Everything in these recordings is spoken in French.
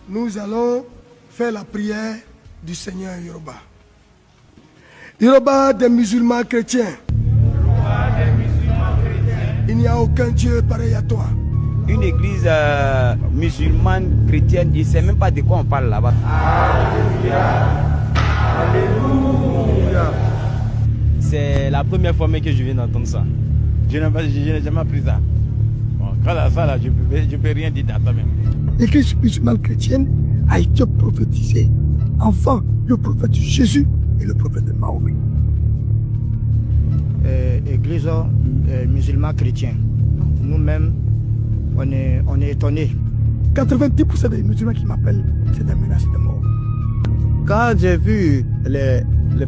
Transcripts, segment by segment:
nous allons faire la prière du Seigneur Yoruba. Yoruba des musulmans chrétiens. Il n'y a aucun Dieu pareil à toi. Une église musulmane chrétienne, je ne sais même pas de quoi on parle là-bas. Alléluia. Alléluia. C'est la première fois que je viens d'entendre ça. Je n'ai jamais appris ça. Bon, quant à ça, là, je ne peux rien dire dans ça même. L'église musulmane chrétienne a été prophétisée avant le prophète Jésus et le prophète Mahomet. Église musulmane chrétienne. Nous-mêmes, on est étonnés. 90% des musulmans qui m'appellent, c'est des menaces de mort. Quand j'ai vu les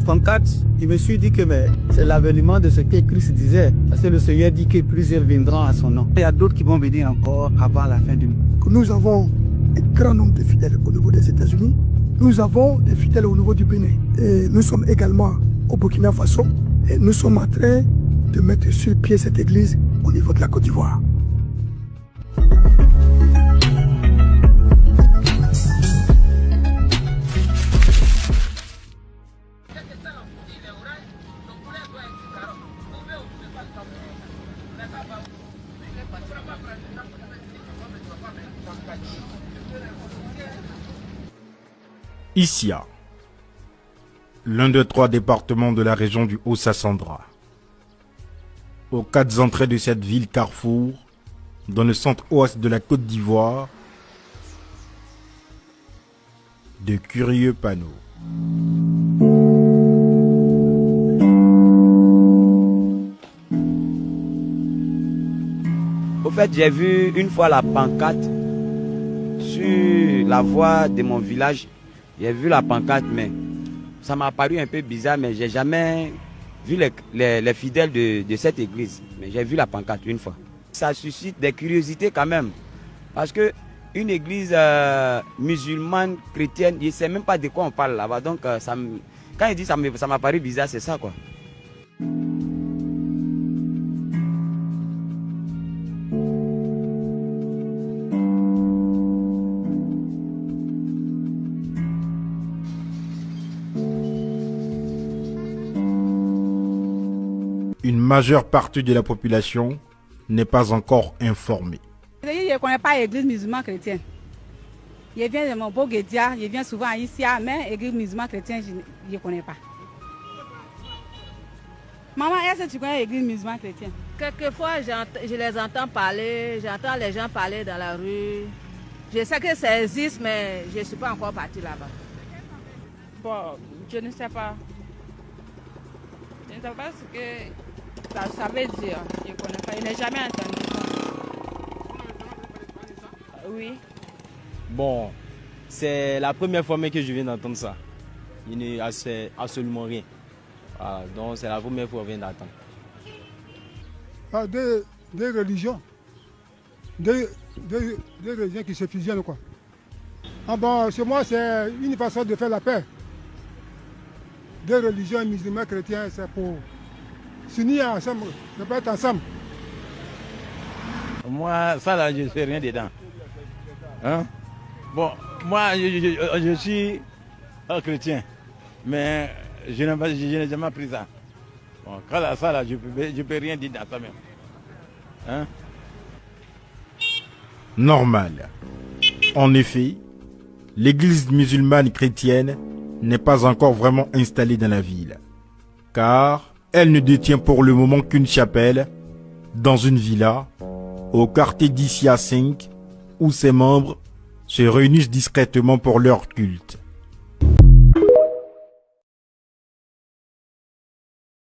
pancartes, je me suis dit que c'est l'avènement de ce que Christ disait. Parce que le Seigneur dit que plusieurs viendront à son nom. Il y a d'autres qui vont venir encore avant la fin du monde. Nous avons un grand nombre de fidèles au niveau des États-Unis. Nous avons des fidèles au niveau du Bénin. Et nous sommes également au Burkina Faso. Et nous sommes en train de mettre sur pied cette église au niveau de la Côte d'Ivoire. Issia, l'un des 3 départements de la région du Haut-Sassandra. Aux 4 entrées de cette ville carrefour, dans le centre-ouest de la Côte d'Ivoire, de curieux panneaux. Au fait, j'ai vu une fois la pancarte sur la voie de mon village. J'ai vu la pancarte, mais ça m'a paru un peu bizarre, mais j'ai jamais vu les fidèles de cette église. Mais j'ai vu la pancarte une fois. Ça suscite des curiosités quand même. Parce que une église musulmane, chrétienne, je ne sais même pas de quoi on parle là-bas. Donc, quand il dit ça m'a paru bizarre, c'est ça quoi. Une majeure partie de la population n'est pas encore informée. Je ne connais pas l'église musulmane chrétienne. Je viens de mon Boguedia, je viens souvent ici, mais l'église musulmane chrétienne, je ne connais pas. Maman, est-ce que tu connais l'église musulmane chrétienne? Quelquefois, je les entends parler, j'entends les gens parler dans la rue. Je sais que ça existe, mais je ne suis pas encore partie là-bas. Bon, je ne sais pas. Je ne sais pas ce que ça veut dire. Je ne connais pas. Je n'ai jamais entendu ça. Oui. Bon, c'est la première fois que je viens d'entendre ça. Il n'y a absolument rien. Voilà, donc c'est la première fois que je viens d'entendre. Ah, des religions. Des religions qui se fusionnent, quoi. Ah bon, chez moi, c'est une façon de faire la paix. Des religions musulmanes, chrétiens, c'est pour s'unir ensemble, se mettre ensemble. Moi, ça là, je ne sais rien dedans. Hein? Bon, moi, je suis un chrétien, mais je n'ai jamais appris ça. Bon, quant à ça là, je ne peux rien dire dans ça même. Hein? Normal. En effet, l'église musulmane chrétienne n'est pas encore vraiment installée dans la ville, car elle ne détient pour le moment qu'une chapelle dans une villa au quartier d'Issia 5, où ses membres se réunissent discrètement pour leur culte.